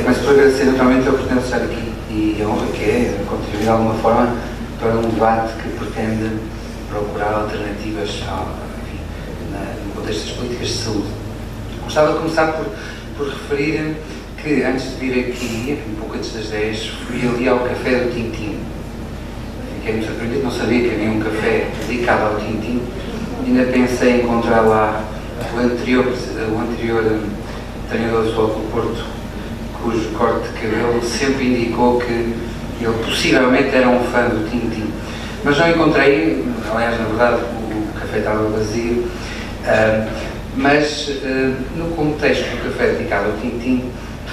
começo por agradecer naturalmente a oportunidade de estar aqui e a honra que é contribuir de alguma forma para um debate que pretende procurar alternativas enfim, no contexto das políticas de saúde. Gostava de começar por referir que antes de vir aqui, um pouco antes das 10, fui ali ao café do Tintim. Fiquei-me surpreendido, não sabia que havia um café dedicado ao Tintim. Ainda pensei em encontrar lá o anterior treinador do Futebol do Porto, cujo corte de cabelo sempre indicou que ele possivelmente era um fã do Tintim. Mas não encontrei, aliás, na verdade, o café estava vazio, mas no contexto do café dedicado ao Tintim,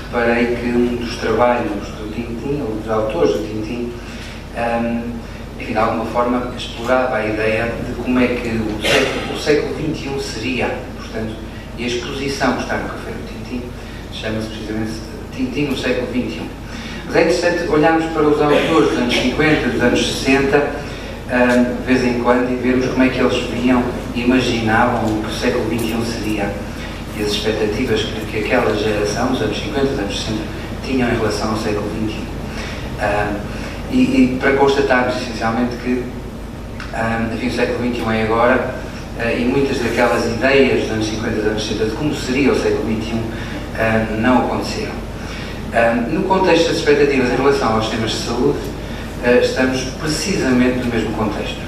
reparei que um dos trabalhos do Tintim, ou dos autores do Tintim, enfim, de alguma forma explorava a ideia de como é que o século XXI seria, portanto, e a exposição que está no café do Tintim chama-se precisamente Tintim no século XXI. Mas é interessante olharmos para os autores dos anos 50, dos anos 60, de vez em quando, e vermos como é que eles viam e imaginavam o que o século XXI seria e as expectativas que aquela geração, dos anos 50, dos anos 60, tinham em relação ao século XXI. E para constatarmos, essencialmente, que enfim, o século XXI é agora, e muitas daquelas ideias dos anos 50 e dos anos 60 de como seria o século XXI não aconteceram. No contexto das expectativas em relação aos sistemas de saúde, estamos precisamente no mesmo contexto.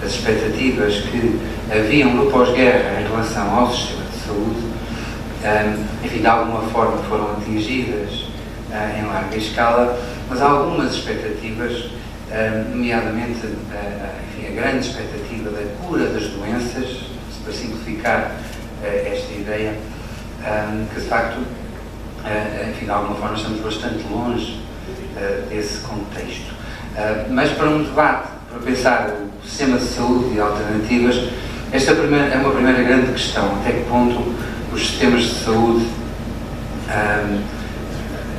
As expectativas que haviam no pós-guerra em relação ao sistema de saúde, enfim, de alguma forma foram atingidas em larga escala, mas há algumas expectativas, nomeadamente enfim, a grande expectativa da cura das doenças, para simplificar esta ideia, que de facto, enfim, de alguma forma estamos bastante longe desse contexto. Mas para um debate, para pensar o sistema de saúde e alternativas, esta é uma primeira grande questão: até que ponto os sistemas de saúde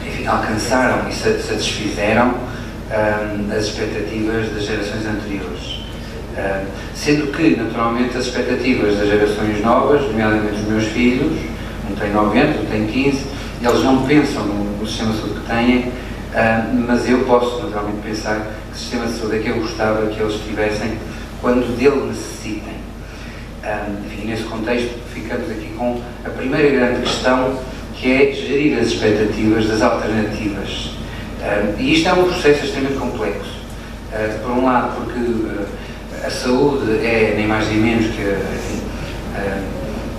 enfim, alcançaram e satisfizeram as expectativas das gerações anteriores. Sendo que, naturalmente, as expectativas das gerações novas, nomeadamente os meus filhos, um tem 9 anos, outro tem 15, eles não pensam no sistema de saúde que têm, mas eu posso, naturalmente, pensar que sistema de saúde é que eu gostava que eles tivessem quando dele necessitem. Enfim, nesse contexto, ficamos aqui com a primeira grande questão, que é gerir as expectativas das alternativas. E isto é um processo extremamente complexo. Por um lado, porque a saúde é, nem mais nem menos que, enfim,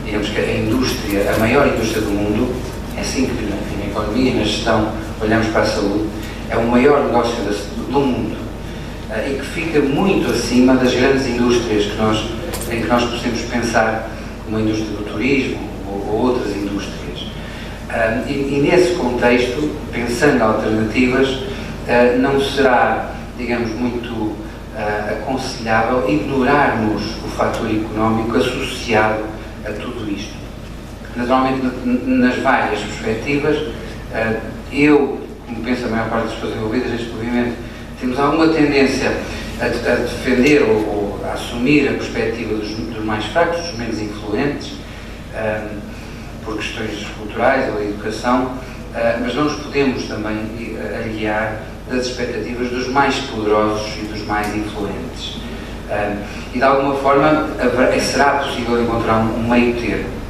digamos que a indústria, a maior indústria do mundo. É assim que, enfim, na economia e na gestão olhamos para a saúde, é o maior negócio do mundo, e que fica muito acima das grandes indústrias em que nós podemos pensar, como a indústria do turismo ou outras indústrias. E nesse contexto, pensando alternativas, não será, digamos, muito aconselhável ignorarmos o fator económico associado a tudo isto. Naturalmente, nas várias perspectivas, eu, como penso a maior parte das pessoas envolvidas neste movimento, temos alguma tendência a defender ou a assumir a perspectiva dos mais fracos, dos menos influentes, por questões culturais ou de educação, mas não nos podemos também aliar das expectativas dos mais poderosos e dos mais influentes. E de alguma forma será possível encontrar um meio termo.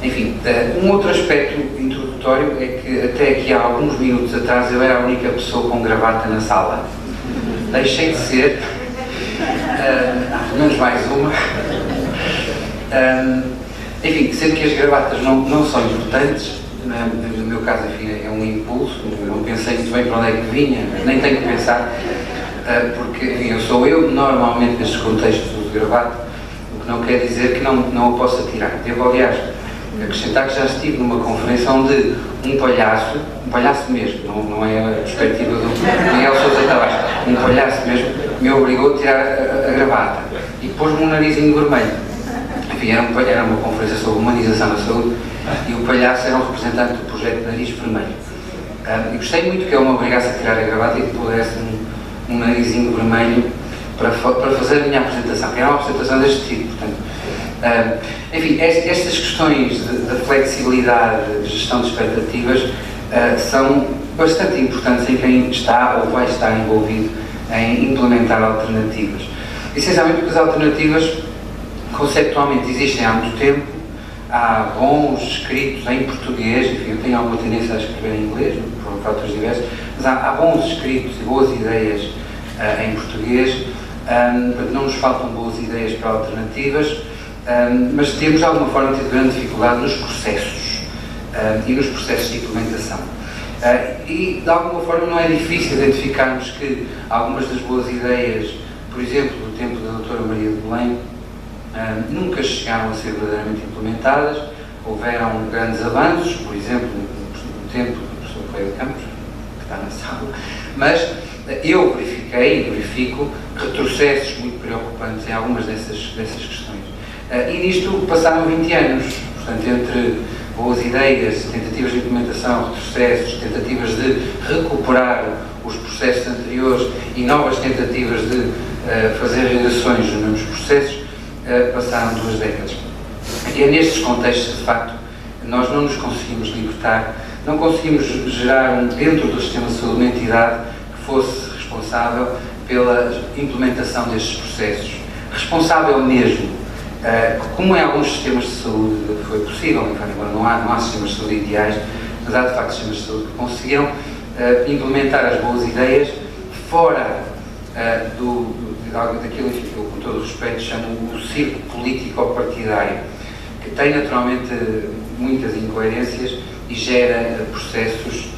Enfim, um outro aspecto introdutório é que até aqui há alguns minutos atrás eu era a única pessoa com gravata na sala. Deixei de ser, menos mais uma. Enfim, sendo que as gravatas não são importantes, no meu caso, enfim, é um impulso, eu não pensei muito bem para onde é que vinha, nem tenho que pensar, porque, enfim, eu normalmente nestes contextos uso gravata, o que não quer dizer que não a possa tirar. Devo, aliás, acrescentar que já estive numa conferência onde um palhaço mesmo, não é a perspectiva do Miguel Sousa Tavares, um palhaço mesmo, me obrigou a tirar a gravata e pôs-me um narizinho vermelho. Enfim, era uma conferência sobre humanização da saúde e o palhaço era um representante do projeto Nariz Vermelho. E gostei muito que ele me obrigasse a tirar a gravata e que pudesse um narizinho vermelho para fazer a minha apresentação, que era uma apresentação deste tipo, portanto, Enfim, estas questões da flexibilidade de gestão de expectativas são bastante importantes em quem está ou vai estar envolvido em implementar alternativas. Essencialmente porque as alternativas conceptualmente existem há muito tempo, há bons escritos em português, enfim, eu tenho alguma tendência a escrever em inglês, por fatores diversos, mas há bons escritos e boas ideias em português, não nos faltam boas ideias para alternativas, mas temos de alguma forma tido grande dificuldade nos processos e nos processos de implementação. E de alguma forma não é difícil identificarmos que algumas das boas ideias, por exemplo, do tempo da doutora Maria de Belém, nunca chegaram a ser verdadeiramente implementadas. Houveram grandes avanços, por exemplo, no tempo do professor Coelho de Campos, que está na sala, mas eu verifiquei e verifico retrocessos muito preocupantes em algumas dessas questões. E nisto passaram 20 anos, portanto, entre boas ideias, tentativas de implementação, retrocessos, tentativas de recuperar os processos anteriores e novas tentativas de fazer redações nos mesmos processos, passaram 2 décadas. E é nestes contextos que, de facto, nós não nos conseguimos libertar, não conseguimos gerar dentro do sistema de saúde uma entidade que fosse responsável pela implementação destes processos. Responsável mesmo, como em alguns sistemas de saúde foi possível, embora não há sistemas de saúde ideais, mas há de facto sistemas de saúde que conseguiram implementar as boas ideias fora daquilo que eu, com todo o respeito, chamo o circo político-partidário, que tem naturalmente muitas incoerências e gera processos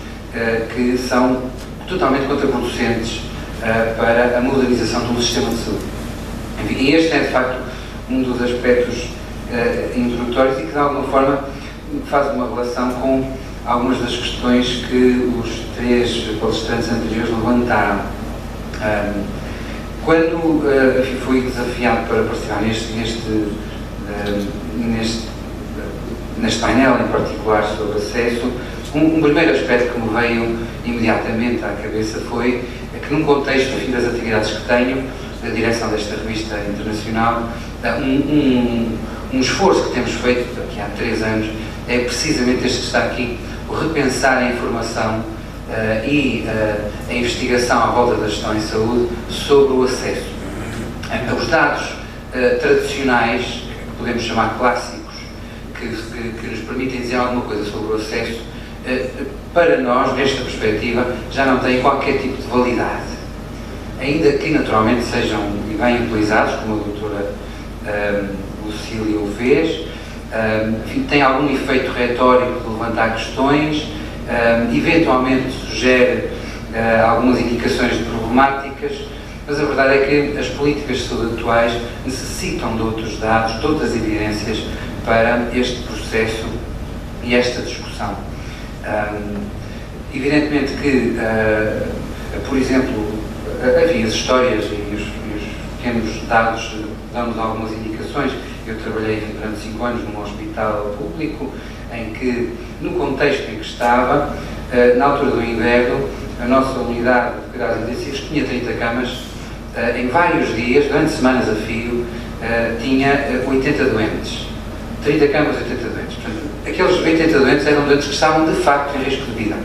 que são totalmente contraproducentes para a modernização do sistema de saúde. Enfim, e este é de facto um dos aspectos introdutórios e que de alguma forma faz uma relação com algumas das questões que os 3 palestrantes anteriores levantaram. Quando fui desafiado para participar neste painel, em particular sobre acesso, um primeiro aspecto que me veio imediatamente à cabeça foi que, num contexto, enfim, das atividades que tenho, da direção desta revista internacional, um esforço que temos feito aqui há 3 anos é precisamente este que está aqui, o repensar a informação e a investigação à volta da gestão em saúde sobre o acesso. Os dados tradicionais, que podemos chamar clássicos, que nos permitem dizer alguma coisa sobre o acesso, para nós, nesta perspectiva, já não têm qualquer tipo de validade. Ainda que naturalmente sejam bem utilizados, como a doutora Lucília o fez, tem algum efeito retórico de levantar questões, eventualmente sugere algumas indicações de problemáticas, mas a verdade é que as políticas de saúde atuais necessitam de outros dados, de outras evidências para este processo e esta discussão. Evidentemente que, por exemplo, enfim, as histórias e os pequenos dados dão-nos algumas indicações. Eu trabalhei durante 5 anos num hospital público em que, no contexto em que estava, na altura do inverno, a nossa unidade de cuidados intensivos tinha 30 camas, em vários dias, durante semanas a fio, tinha 80 doentes. 30 camas, 80 doentes. Portanto, aqueles 80 doentes eram doentes que estavam de facto em risco de vida.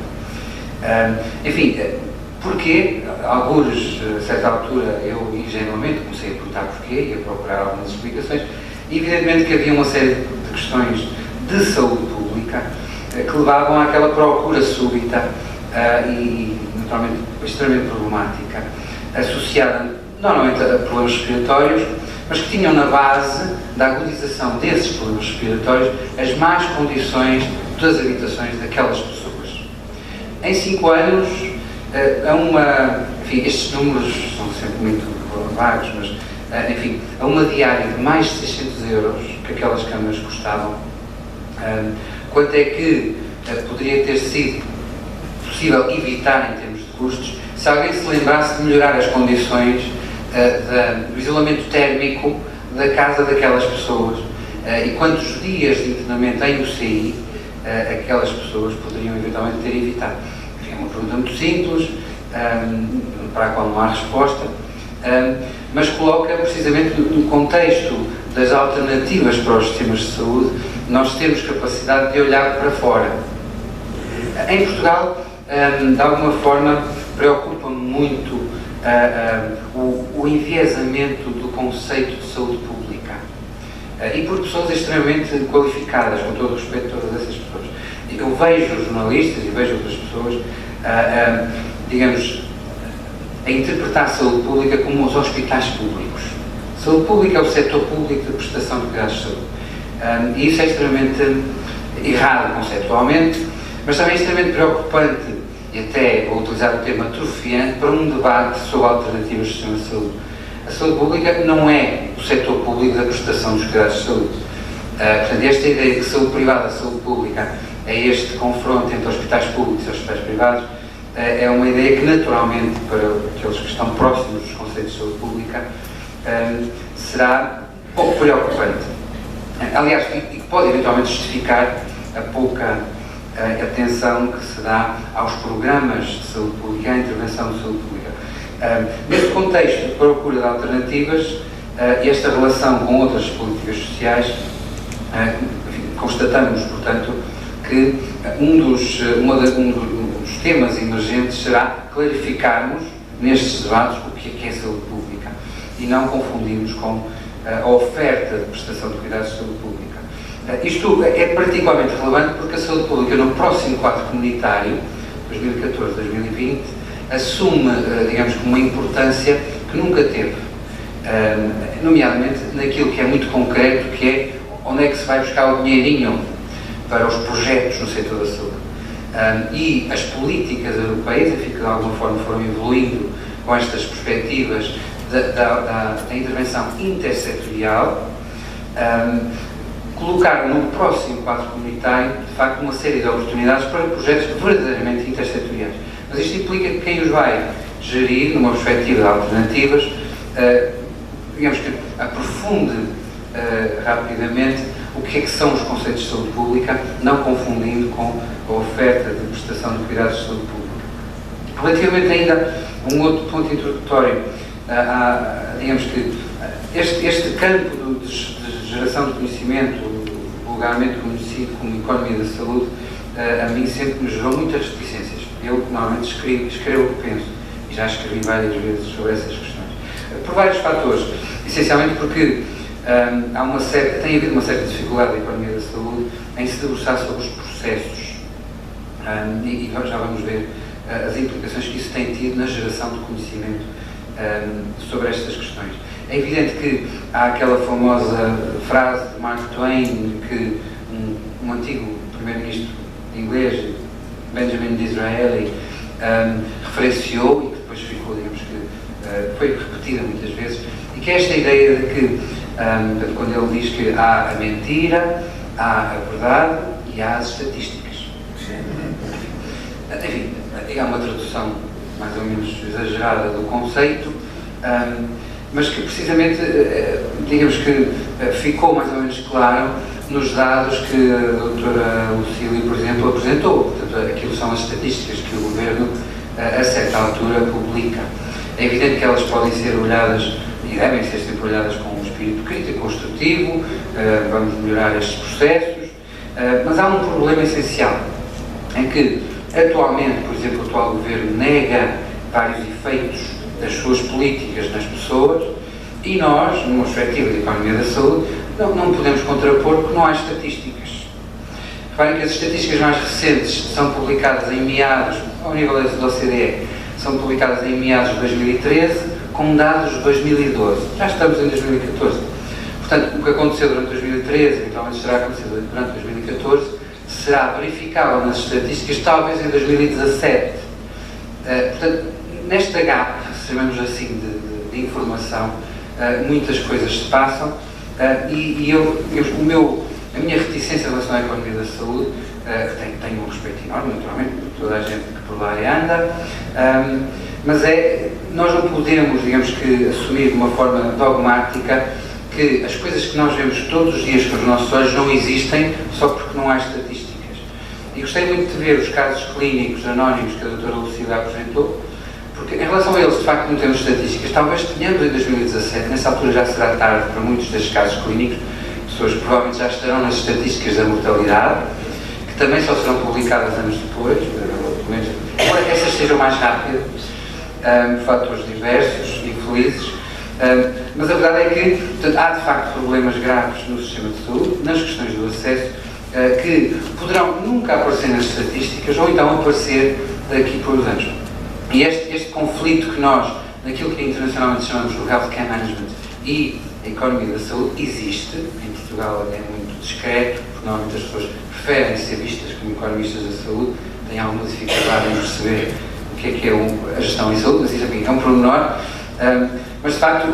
Enfim, porquê? Alguns, a certa altura, eu ingenuamente comecei a perguntar porquê e a procurar algumas explicações. E evidentemente que havia uma série de questões de saúde pública que levavam àquela procura súbita e, naturalmente, extremamente problemática, associada normalmente a problemas respiratórios, mas que tinham na base da agudização desses problemas respiratórios as más condições das habitações daquelas pessoas. Em 5 anos, enfim, estes números são sempre muito vagos, mas, enfim, a uma diária de mais de 600 euros que aquelas camas custavam, quanto é que poderia ter sido possível evitar em termos de custos se alguém se lembrasse de melhorar as condições do isolamento térmico da casa daquelas pessoas e quantos dias de internamento em UCI aquelas pessoas poderiam eventualmente ter evitado. É uma pergunta muito simples, para a qual não há resposta, mas coloca precisamente no contexto das alternativas para os sistemas de saúde. Nós temos capacidade de olhar para fora. Em Portugal, de alguma forma, preocupa-me muito o enviesamento do conceito de saúde pública, e por pessoas extremamente qualificadas, com todo o respeito a todas essas pessoas. Eu vejo jornalistas e vejo outras pessoas, digamos, a interpretar a saúde pública como os hospitais públicos. Saúde pública é o setor público de prestação de cuidados de saúde. E isso é extremamente errado conceptualmente, mas também extremamente preocupante, e até vou utilizar o termo atrofiante, para um debate sobre alternativas do sistema de saúde. A saúde pública não é o setor público da prestação dos cuidados de saúde. Portanto, esta ideia de que saúde privada e saúde pública é este confronto entre hospitais públicos e hospitais privados, é uma ideia que naturalmente, para aqueles que estão próximos dos conceitos de saúde pública, será pouco preocupante. Aliás, e que pode eventualmente justificar a pouca atenção que se dá aos programas de saúde pública, à intervenção de saúde pública. Neste contexto de procura de alternativas e esta relação com outras políticas sociais, constatamos, portanto, que um dos temas emergentes será clarificarmos nestes debates o que é saúde pública e não confundirmos com a oferta de prestação de cuidados de saúde pública. Isto é particularmente relevante porque a saúde pública no próximo quadro comunitário, 2014-2020, assume, digamos, uma importância que nunca teve, nomeadamente naquilo que é muito concreto, que é onde é que se vai buscar o dinheirinho para os projetos no setor da saúde. E as políticas europeias, enfim, que de alguma forma foram evoluindo com estas perspectivas da intervenção intersetorial, colocaram no próximo quadro comunitário, de facto, uma série de oportunidades para projetos verdadeiramente intersetoriais. Mas isto implica que quem os vai gerir, numa perspectiva de alternativas, digamos que aprofunde rapidamente o que é que são os conceitos de saúde pública, não confundindo com a oferta de prestação de cuidados de saúde pública. Relativamente ainda a um outro ponto introdutório, digamos que este campo de geração de conhecimento, vulgarmente conhecido como economia da saúde, a mim sempre me gerou muitas reticências. Eu normalmente escrevo o que penso, e já escrevi várias vezes sobre essas questões. Por vários fatores, essencialmente porque tem havido uma certa dificuldade da economia da saúde em se debruçar sobre os processos, e nós já vamos ver as implicações que isso tem tido na geração de conhecimento sobre estas questões. É evidente que há aquela famosa frase de Mark Twain que um antigo primeiro-ministro inglês, Benjamin Disraeli, referenciou e que depois ficou, digamos que foi repetida muitas vezes, e que é esta ideia de que, quando ele diz que há a mentira, há a verdade e há as estatísticas. Enfim, é uma tradução mais ou menos exagerada do conceito, mas que precisamente, digamos que ficou mais ou menos claro nos dados que a doutora Lucília, por exemplo, apresentou. Portanto, aquilo são as estatísticas que o Governo, a certa altura, publica. É evidente que elas podem ser olhadas, e devem ser sempre olhadas com um espírito crítico, construtivo, vamos melhorar estes processos, mas há um problema essencial, em que, atualmente, por exemplo, o atual Governo nega vários efeitos das suas políticas nas pessoas, e nós, numa perspectiva de economia da saúde, não podemos contrapor porque não há estatísticas. Reparem que as estatísticas mais recentes são publicadas em meados, ao nível da OCDE, são publicadas em meados de 2013, com dados de 2012. Já estamos em 2014. Portanto, o que aconteceu durante 2013, eventualmente será acontecido durante 2014, será verificável nas estatísticas talvez em 2017. Portanto, nesta gap, chamamos assim, de informação, muitas coisas se passam, e a minha reticência em relação à economia da saúde, que tem um respeito enorme, naturalmente, por toda a gente que por lá anda, mas nós não podemos, digamos que, assumir de uma forma dogmática que as coisas que nós vemos todos os dias com os nossos olhos não existem só porque não há estatísticas. E gostei muito de ver os casos clínicos anónimos que a doutora Lucília apresentou, Porque em relação a eles, de facto, não temos estatísticas. Talvez tenhamos em 2017, nessa altura já será tarde para muitos destes casos clínicos, pessoas que provavelmente já estarão nas estatísticas da mortalidade, que também só serão publicadas anos depois, pelo menos, embora essas sejam mais rápidas, por fatores diversos e felizes, mas a verdade é que, portanto, há de facto problemas graves no sistema de saúde, nas questões do acesso, que poderão nunca aparecer nas estatísticas ou então aparecer daqui por uns anos. E este conflito que nós, naquilo que internacionalmente chamamos de healthcare management e a economia da saúde, existe. Em Portugal é muito discreto, porque normalmente as pessoas preferem ser vistas como economistas da saúde, têm alguma dificuldade em perceber o que é a gestão em saúde, mas isso é um pormenor. Mas de facto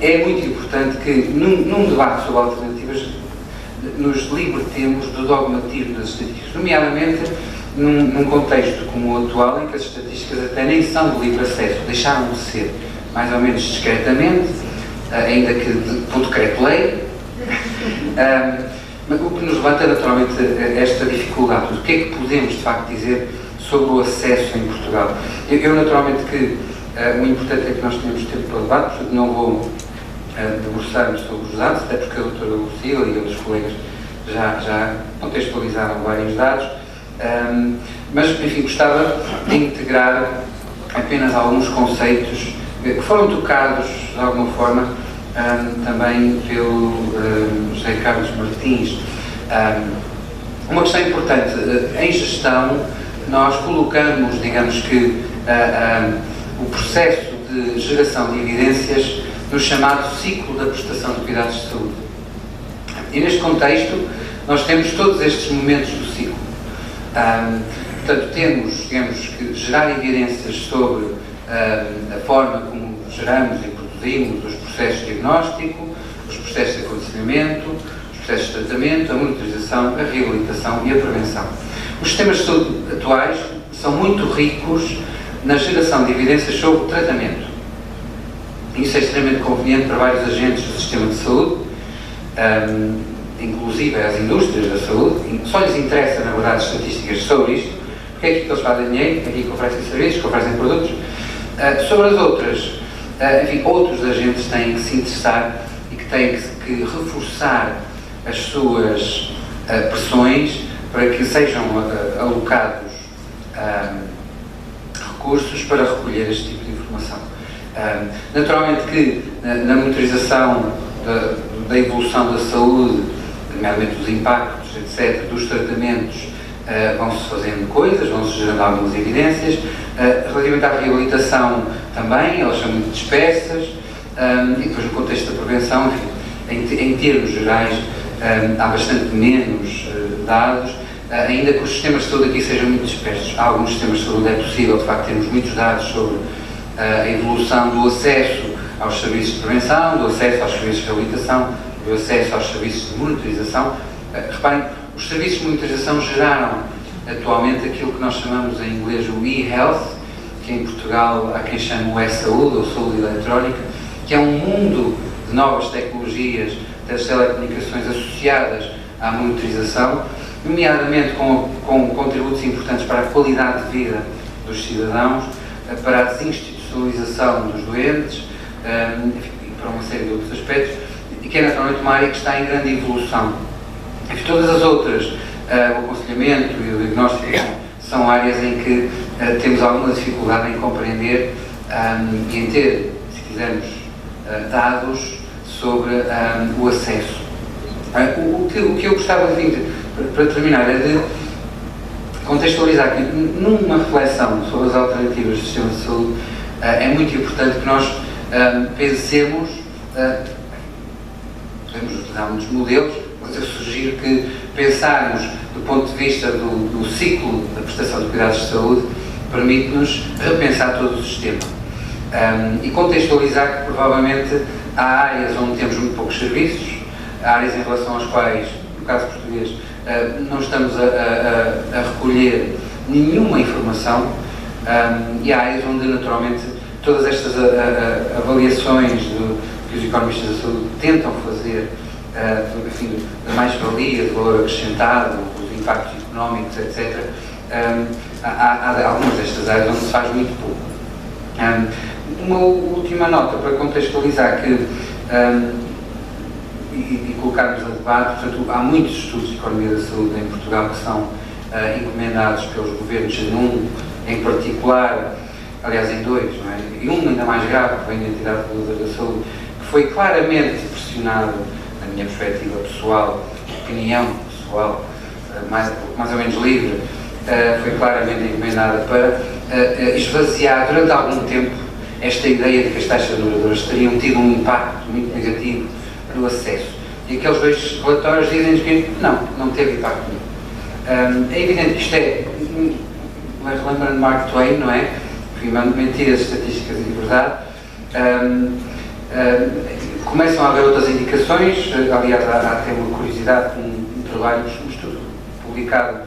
é muito importante que num debate sobre alternativas nos libertemos do dogmatismo das estatísticas, nomeadamente num contexto como o atual, em que as estatísticas até nem são de livre acesso, deixaram de ser, mais ou menos discretamente, ainda que por decreto-lei, mas o que nos levanta naturalmente esta dificuldade. O que é que podemos de facto dizer sobre o acesso em Portugal? Eu naturalmente que o importante é que nós tenhamos tempo para o debate, portanto não vou debruçar-me sobre os dados, até porque a doutora Lucila e outros colegas já contextualizaram vários dados, mas enfim, gostava de integrar apenas alguns conceitos que foram tocados de alguma forma também pelo José Carlos Martins. Uma questão importante, em gestão nós colocamos, digamos que, o processo de geração de evidências no chamado ciclo da prestação de cuidados de saúde. E neste contexto nós temos todos estes momentos do ciclo. Portanto, temos, digamos, que gerar evidências sobre a forma como geramos e produzimos os processos de diagnóstico, os processos de aconselhamento, os processos de tratamento, a monitorização, a reabilitação e a prevenção. Os sistemas de saúde atuais são muito ricos na geração de evidências sobre o tratamento. Isso é extremamente conveniente para vários agentes do sistema de saúde, inclusive as indústrias da saúde. Só lhes interessa, na verdade, estatísticas sobre isto, porque é aqui que eles fazem dinheiro, é aqui que oferecem serviços, que oferecem produtos. Sobre as outras, enfim, outros agentes têm que se interessar e que têm que reforçar as suas pressões para que sejam alocados recursos para recolher este tipo de informação. Naturalmente que na monitorização da evolução da saúde, nomeadamente dos impactos, etc., dos tratamentos, vão-se fazendo coisas, vão-se gerando algumas evidências. Relativamente à reabilitação também, elas são muito dispersas, e depois no contexto da prevenção, enfim, em termos gerais, há bastante menos dados, ainda que os sistemas de saúde aqui sejam muito dispersos. Há alguns sistemas de saúde é possível, de facto, termos muitos dados sobre a evolução do acesso aos serviços de prevenção, do acesso aos serviços de reabilitação, do acesso aos serviços de monitorização. Reparem, os serviços de monitorização geraram atualmente aquilo que nós chamamos em inglês o e-health, que em Portugal há quem chame o e-saúde ou saúde eletrónica, que é um mundo de novas tecnologias das telecomunicações associadas à monitorização, nomeadamente com contributos importantes para a qualidade de vida dos cidadãos, para a desinstitucionalização dos doentes, e para uma série de outros aspectos, e que é naturalmente uma área que está em grande evolução. E todas as outras, o aconselhamento e o diagnóstico, são áreas em que temos alguma dificuldade em compreender e em ter, se quisermos, dados sobre o acesso. O que eu gostava de, para terminar, é de contextualizar que numa reflexão sobre as alternativas do sistema de saúde é muito importante que nós pensemos, podemos utilizar muitos modelos, mas eu sugiro que pensarmos do ponto de vista do ciclo da prestação de cuidados de saúde permite-nos repensar todo o sistema e contextualizar que provavelmente há áreas onde temos muito poucos serviços, há áreas em relação às quais, no caso português, não estamos a recolher nenhuma informação, e há áreas onde naturalmente todas estas avaliações que os economistas da saúde tentam fazer, enfim, da mais-valia, de valor acrescentado, dos impactos económicos, etc., há algumas destas áreas onde se faz muito pouco. Uma última nota para contextualizar que e colocarmos a debate, portanto, há muitos estudos de economia da saúde em Portugal que são encomendados pelos governos, em particular, aliás em dois, não é? E um ainda mais grave, que vem da entidade reguladora da saúde, que foi claramente pressionado, na minha perspectiva pessoal, opinião pessoal, mais ou menos livre, foi claramente encomendada para esvaziar durante algum tempo esta ideia de que as taxas moderadoras teriam tido um impacto muito negativo no acesso. E aqueles dois relatórios dizem-nos que não teve impacto nenhum. É evidente que isto mas lembrando de Mark Twain, não é? Mentiras, estatísticas e verdade. Começam a haver outras indicações, aliás, há até uma curiosidade, um trabalho, um estudo publicado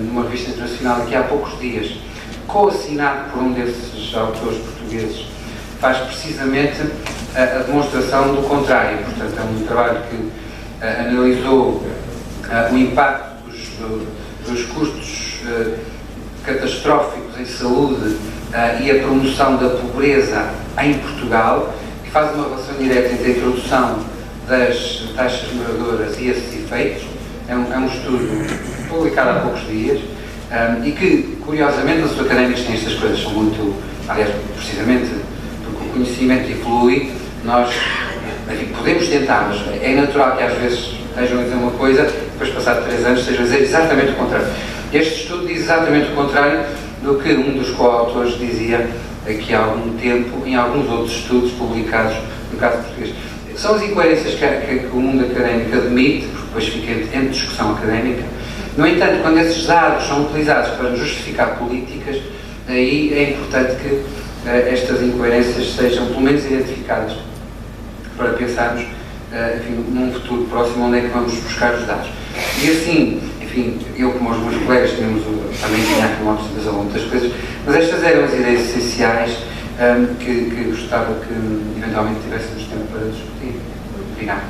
numa revista internacional aqui há poucos dias, co-assinado por um desses autores portugueses, faz precisamente a demonstração do contrário. Portanto, é um trabalho que analisou o impacto dos custos catastróficos em saúde e a promoção da pobreza em Portugal, que faz uma relação direta entre a introdução das taxas moderadoras e esses efeitos. É um estudo publicado há poucos dias e que, curiosamente, os académicos têm estas coisas, são muito, aliás, precisamente porque o conhecimento evolui, nós podemos tentar, mas é natural que às vezes estejam a dizer uma coisa, depois passado 3 anos estejam a dizer exatamente o contrário. Este estudo diz exatamente o contrário do que um dos coautores dizia aqui há algum tempo em alguns outros estudos publicados no caso português. São as incoerências que o mundo académico admite, porque depois fica em discussão académica. No entanto, quando esses dados são utilizados para justificar políticas, aí é importante que estas incoerências sejam pelo menos identificadas para pensarmos, enfim, num futuro próximo onde é que vamos buscar os dados. E assim, enfim, eu como os meus colegas também tinha aqui uma observação de muitas coisas, mas estas eram as ideias essenciais que gostava que eventualmente tivéssemos tempo para discutir. Obrigado.